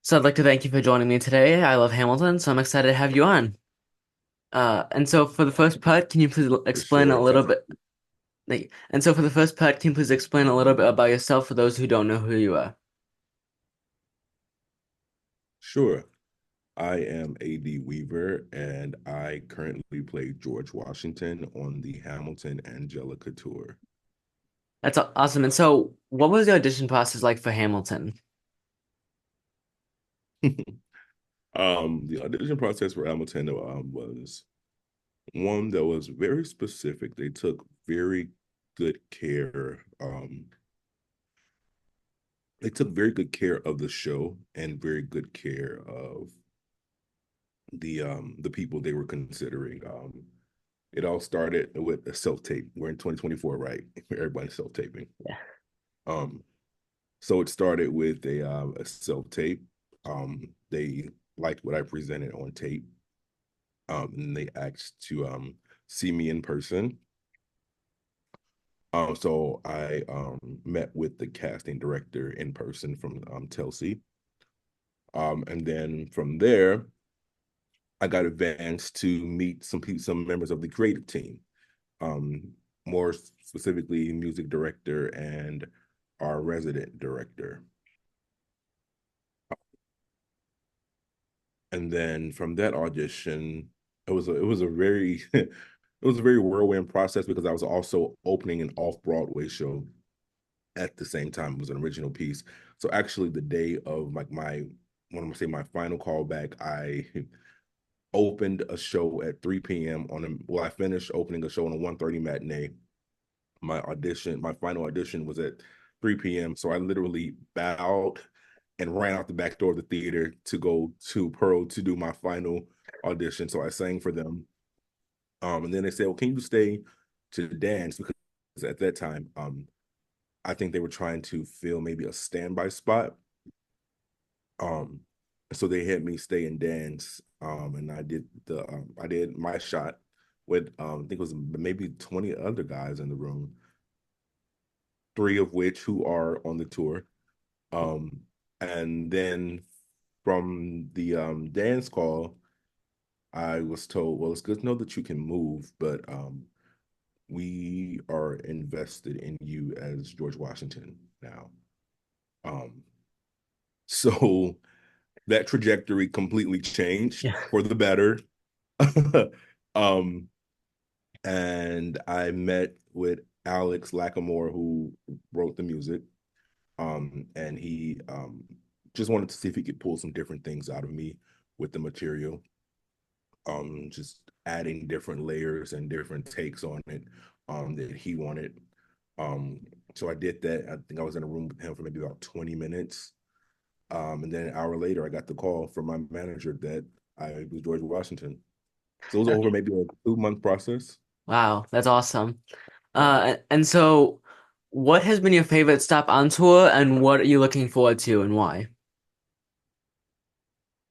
So I'd like to thank you for joining me today. I love Hamilton, so I'm excited to have you on. And so for the first part, can you please For explain a sure. little bit? And so for the first part, can you please explain a little bit about yourself for those who don't know who you are? Sure. I am A.D. Weaver, and I currently play George Washington on the Hamilton Angelica tour. That's awesome. And so, what was the audition process like for Hamilton? The audition process for Hamilton was one that was very specific. They took very good care. They took very good care of the show and very good care of the people they were considering. It all started with a self tape. We're in 2024, right? Everybody's self taping. Yeah. Um, so it started with a self tape. They liked what I presented on tape, and they asked to see me in person. So I met with the casting director in person from Telsey, and then from there I got advanced to meet some members of the creative team, um, more specifically music director and our resident director. And then from that audition, it was a very it was a very whirlwind process because I was also opening an off Broadway show at the same time. It was an original piece. So actually, the day of like my when I'm gonna say my final callback, I opened a show at 3 p.m. I finished opening a show on a 1:30 matinee. My final audition was at 3 p.m. So I literally bowed and ran out the back door of the theater to go to Pearl to do my final audition. So I sang for them. And then they said, well, can you stay to dance? Because at that time, I think they were trying to fill maybe a standby spot. Um, so they had me stay and dance. And I did my shot with I think it was maybe 20 other guys in the room, three of which who are on the tour. Um, and then from the dance call, I was told, well, it's good to know that you can move, but we are invested in you as George Washington now. Um, so that trajectory completely changed Yeah. for the better. um, and I met with Alex Lackamore, who wrote the music. And he just wanted to see if he could pull some different things out of me with the material. Just adding different layers and different takes on it that he wanted. Um, so I did that. I think I was in a room with him for maybe about 20 minutes. And then an hour later, I got the call from my manager that I was George Washington. So it was over maybe a 2 month process. Wow, that's awesome. And so, what has been your favorite stop on tour, and what are you looking forward to, and why?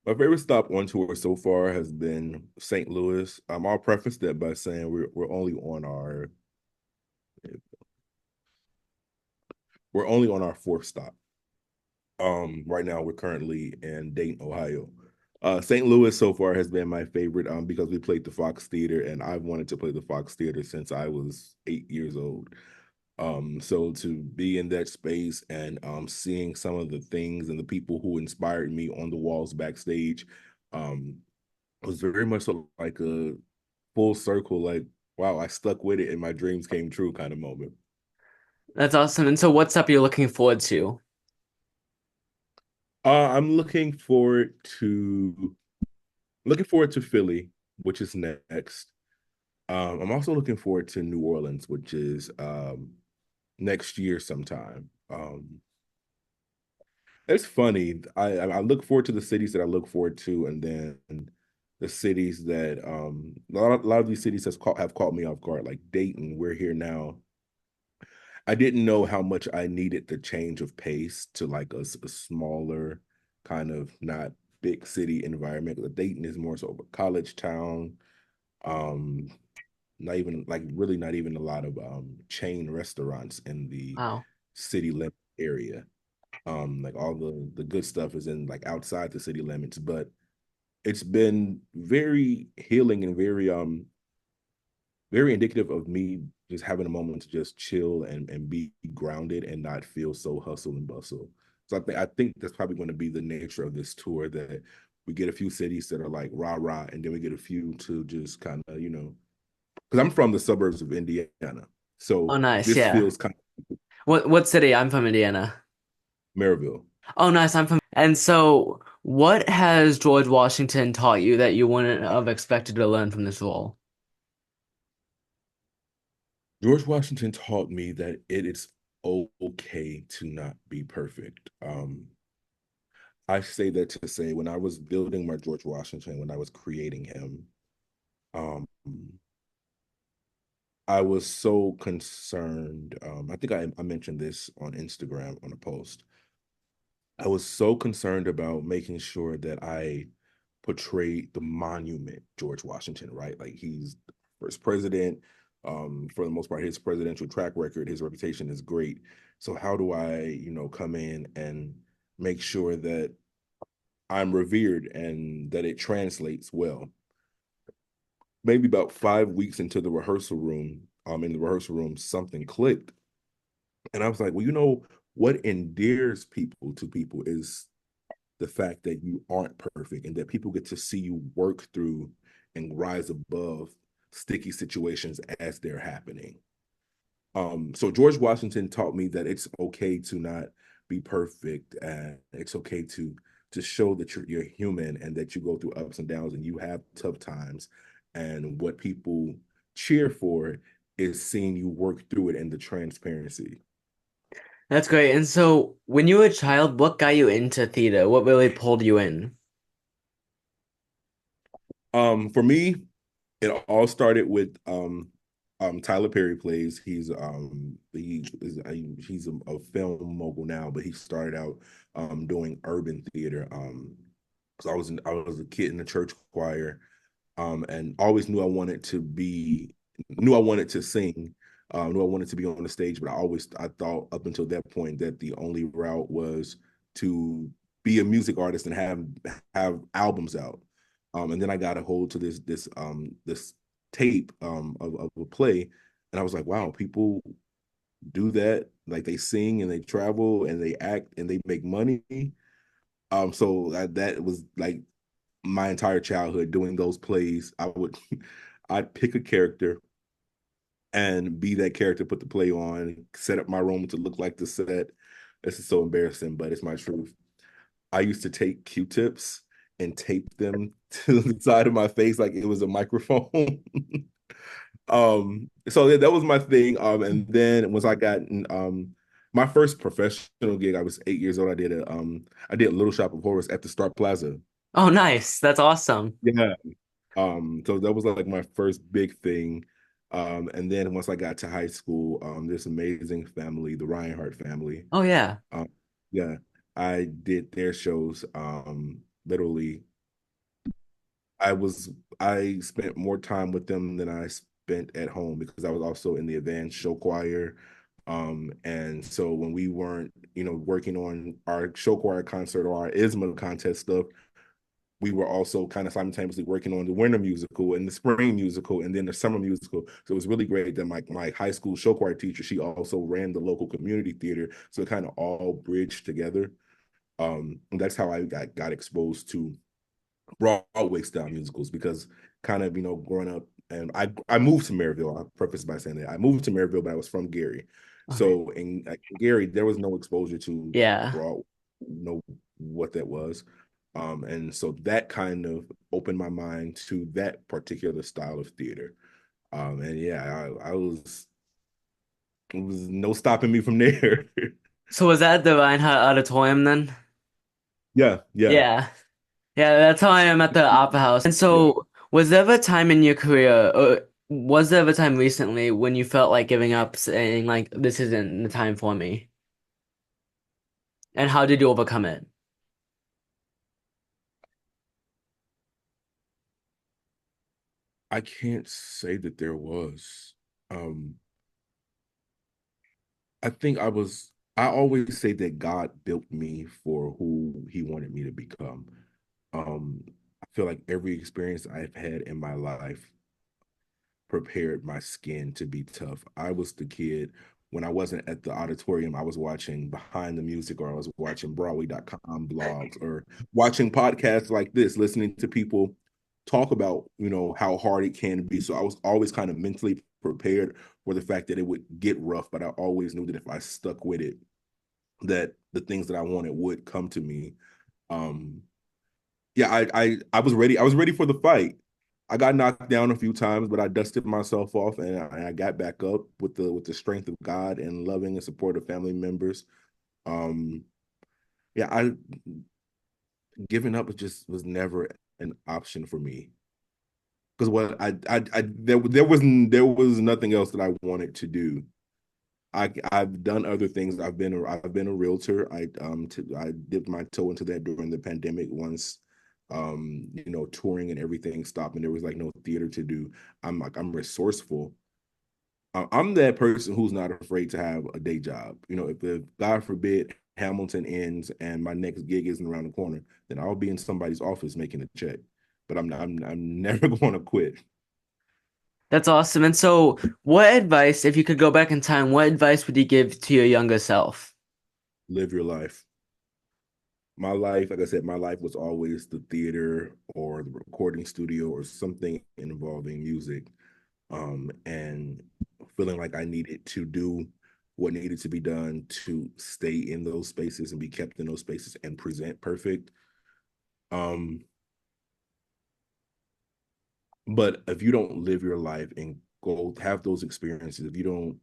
My favorite stop on tour so far has been St. Louis. I'll preface that by saying we're only on our fourth stop. Right now we're currently in Dayton, Ohio. St. Louis so far has been my favorite because we played the Fox Theater, and I've wanted to play the Fox Theater since I was 8 years old. So to be in that space and seeing some of the things and the people who inspired me on the walls backstage, um, was very much so like a full circle, like, wow, I stuck with it and my dreams came true kind of moment. That's awesome. And so, what stop are you looking forward to? I'm looking forward to Philly, which is next. I'm also looking forward to New Orleans, which is next year sometime. It's funny. I look forward to the cities that I look forward to, and then the cities that a lot of these cities have caught me off guard. Like Dayton, we're here now. I didn't know how much I needed the change of pace to like a smaller kind of not big city environment. The Dayton is more so of a college town. Um, not even like really not even a lot of chain restaurants in the Wow. city limit area. Like all the good stuff is in like outside the city limits, but it's been very healing and very indicative of me just having a moment to just chill and be grounded and not feel so hustle and bustle. So I think that's probably going to be the nature of this tour, that we get a few cities that are like rah rah, and then we get a few to just kind of, because I'm from the suburbs of Indiana, Oh, so nice. this Yeah. feels kind of What city? I'm from Indiana. Maryville. Oh, nice. I'm from. And so, what has George Washington taught you that you wouldn't have expected to learn from this role? George Washington taught me that it is okay to not be perfect. I say that to say when I was building my George Washington, when I was creating him, um, I was so concerned. I think I mentioned this on Instagram on a post. I was so concerned about making sure that I portrayed the monument George Washington, right? Like he's the first president. For the most part, his presidential track record, his reputation is great. So how do I, come in and make sure that I'm revered and that it translates well? Maybe about 5 weeks into the rehearsal room, in the rehearsal room, something clicked. And I was like, well, what endears people to people is the fact that you aren't perfect and that people get to see you work through and rise above sticky situations as they're happening. So George Washington taught me that it's okay to not be perfect, and it's okay to show that you're human and that you go through ups and downs and you have tough times. And what people cheer for is seeing you work through it and the transparency. That's great. And so, when you were a child, what got you into theater? What really pulled you in? For me, it all started with Tyler Perry plays. He's a film mogul now, but he started out doing urban theater. Because I was a kid in the church choir, and always knew I wanted to sing, knew I wanted to be on the stage, but I thought up until that point that the only route was to be a music artist and have albums out. And then I got a hold to this tape of a play, and I was like, wow, people do that. Like they sing and they travel and they act and they make money. So that was like my entire childhood doing those plays. I'd pick a character and be that character, put the play on, set up my room to look like the set. This is so embarrassing, but it's my truth. I used to take Q-tips and tape them to the side of my face like it was a microphone. So that was my thing. And then once I got my first professional gig, I was 8 years old. I did Little Shop of Horrors at the Star Plaza. Oh, nice. That's awesome. Yeah. So that was like my first big thing. And then once I got to high school, this amazing family, the Reinhardt family. Oh, yeah. Um, yeah, I did their shows. Literally, I was I spent more time with them than I spent at home because I was also in the advanced show choir. And so when we weren't, working on our show choir concert or our ISMA contest stuff, we were also kind of simultaneously working on the winter musical and the spring musical and then the summer musical. So it was really great that my high school show choir teacher, she also ran the local community theater. So it kind of all bridged together. And that's how I got exposed to Broadway style musicals because kind of, growing up, and I moved to Maryville. I'll preface by saying that I moved to Maryville, but I was from Gary. Okay. So in like, Gary, there was no exposure to Yeah. Broadway, know what that was. And so that kind of opened my mind to that particular style of theater. And yeah, it was no stopping me from there. So was that the Reinhardt Auditorium then? Yeah, yeah, Yeah. Yeah, that's how I am at the Opera House. And yeah. so, was there ever a time in your career, or was there ever a time recently when you felt like giving up, saying like, this isn't the time for me? And how did you overcome it? I can't say that there was. Um, I think I was. I always say that God built me for who He wanted me to become. I feel like every experience I've had in my life prepared my skin to be tough. I was the kid when I wasn't at the auditorium, I was watching Behind the Music, or I was watching Broadway.com blogs, or watching podcasts like this, listening to people talk about, how hard it can be. So I was always kind of mentally prepared for the fact that it would get rough, but I always knew that if I stuck with it, that the things that I wanted would come to me. Um, yeah, I was ready. I was ready for the fight. I got knocked down a few times, but I dusted myself off and I got back up with the strength of God and loving and supportive family members. Um, yeah, I giving up was never an option for me because what I there was nothing else that I wanted to do. I've done other things. I've been a realtor. I dipped my toe into that during the pandemic once touring and everything stopped and there was like no theater to do. I'm resourceful. I'm that person who's not afraid to have a day job. If God forbid Hamilton ends and my next gig isn't around the corner, then I'll be in somebody's office making a check. But I'm never going to quit. That's awesome. And so, what advice, if you could go back in time, what advice would you give to your younger self? Live your life. My life, like I said, my life was always the theater or the recording studio or something involving music. And feeling like I needed to do what needed to be done to stay in those spaces and be kept in those spaces and present perfect. Um, but if you don't live your life and go have those experiences, if you don't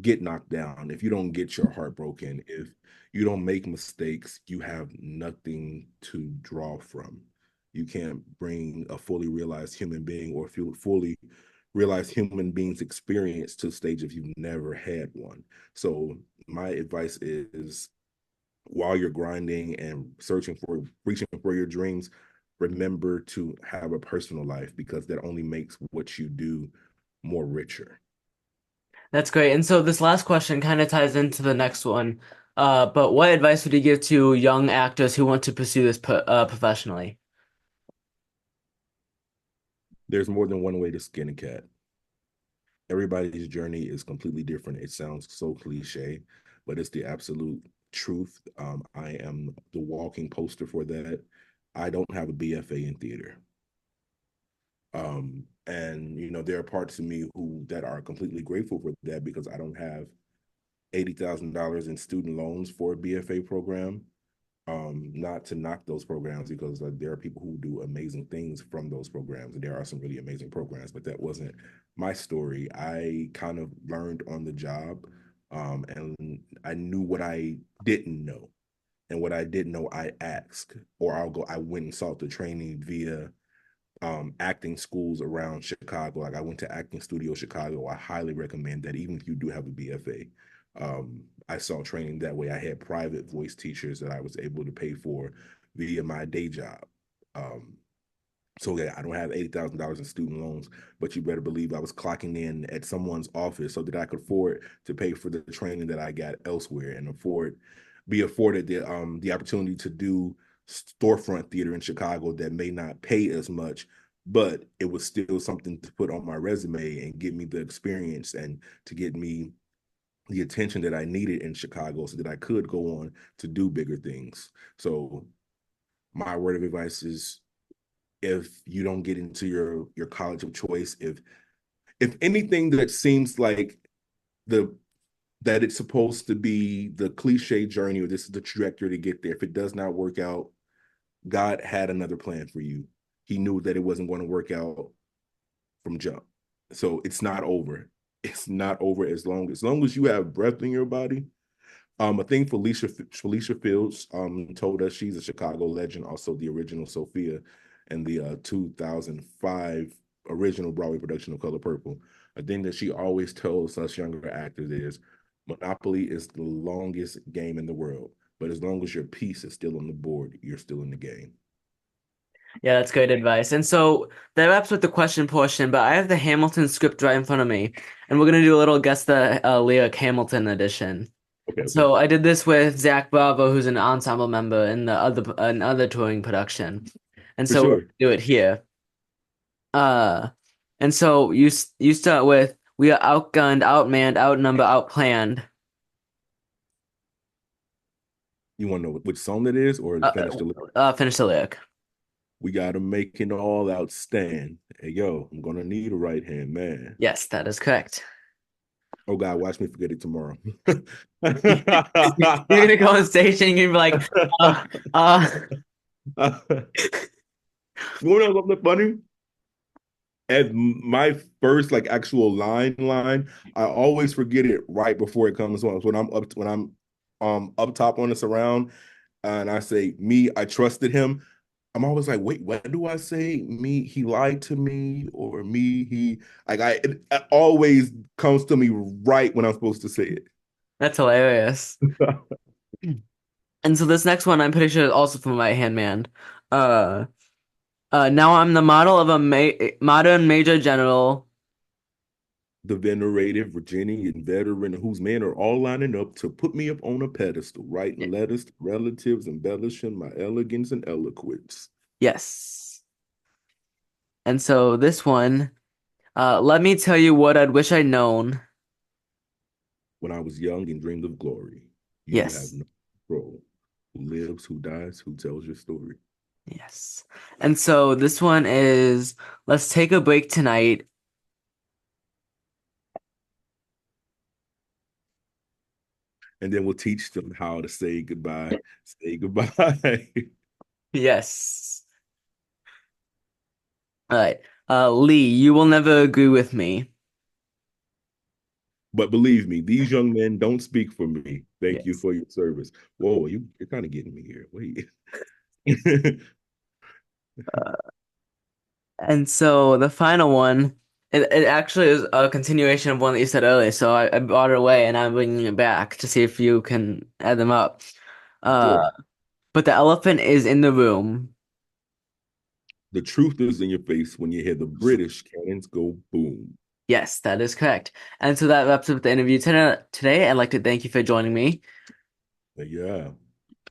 get knocked down, if you don't get your heart broken, if you don't make mistakes, you have nothing to draw from. You can't bring a fully realized human being or feel fully realized human being's experience to a stage if you've never had one. So my advice is while you're grinding and reaching for your dreams, remember to have a personal life because that only makes what you do more richer. That's great. And so, this last question kind of ties into the next one. But what advice would you give to young actors who want to pursue this professionally? There's more than one way to skin a cat. Everybody's journey is completely different. It sounds so cliche, but it's the absolute truth. I am the walking poster for that. I don't have a BFA in theater. And there are parts of me who that are completely grateful for that because I don't have $80,000 in student loans for a BFA program. Not to knock those programs because there are people who do amazing things from those programs, and there are some really amazing programs, but that wasn't my story. I kind of learned on the job, and I knew what I didn't know, and what I didn't know, I asked, or I went and sought the training via acting schools around Chicago. Like I went to Acting Studio Chicago. I highly recommend that, even if you do have a BFA. I saw training that way. I had private voice teachers that I was able to pay for via my day job. Um, so yeah, I don't have $80,000 in student loans, but you better believe I was clocking in at someone's office so that I could afford to pay for the training that I got elsewhere and be afforded the opportunity to do storefront theater in Chicago that may not pay as much, but it was still something to put on my resume and give me the experience and to get me the attention that I needed in Chicago so that I could go on to do bigger things. So my word of advice is if you don't get into your college of choice, if anything that seems like the that it's supposed to be the cliche journey or this is the trajectory to get there, if it does not work out, God had another plan for you. He knew that it wasn't going to work out from jump. So it's not over. It's not over as long as you have breath in your body. I think Felicia Fields told us she's a Chicago legend, also the original Sophia and the 2005 original Broadway production of Color Purple. A thing that she always tells us younger actors is Monopoly is the longest game in the world, but as long as your piece is still on the board, you're still in the game. Yeah, that's great advice. And so that wraps with the question portion, but I have the Hamilton script right in front of me, and we're gonna do a little guess the lyric Hamilton edition. Okay, okay. So I did this with Zach Bravo, who's an ensemble member in the other another touring production, and For so we're gonna sure. do it here. Uh, and so you start with we are outgunned, outmanned, outnumbered, outplanned. You want to know which song that is or Uh, finish the Finish the lyric. We gotta make it all outstand. Hey yo, I'm gonna need a right hand man. Yes, that is correct. Oh God, watch me forget it tomorrow. You're gonna go on stage and you're gonna be like, uh, uh, You wanna know something funny? At my first like actual line, I always forget it right before it comes on. So when I'm up top on the surround and I say me, I trusted him. I'm always like, wait, what do I say? Me, he lied to me, or me, he like it always comes to me right when I'm supposed to say that's hilarious. it. And so this next one, I'm pretty sure is also from Right Hand Man. Uh, Now I'm the model of a ma modern major general. The venerated Virginian veteran whose men are all lining up to put me up on a pedestal, writing letters to relatives, embellishing my elegance and eloquence. Yes. And so this one, let me tell you what I'd wish I'd known. When I was young and dreamed of glory, you have Yes. no control. Who lives, who dies, who tells your story. Yes. And so this one is let's take a break tonight. And then we'll teach them how to say goodbye. Say goodbye. Yes. All right. Lee, you will never agree with me. But believe me, these young men don't speak for me. Thank you Yes. for your service. Whoa, you're kind of getting me here. Wait. And so the final one, it actually is a continuation of one that you said earlier. So I brought it away and I'm bringing it back to see if you can add them up. Sure. Uh, but the elephant is in the room. The truth is in your face when you hear the British cannons go boom. Yes, that is correct. And so that wraps up the interview today. I'd like to thank you for joining me. Yeah.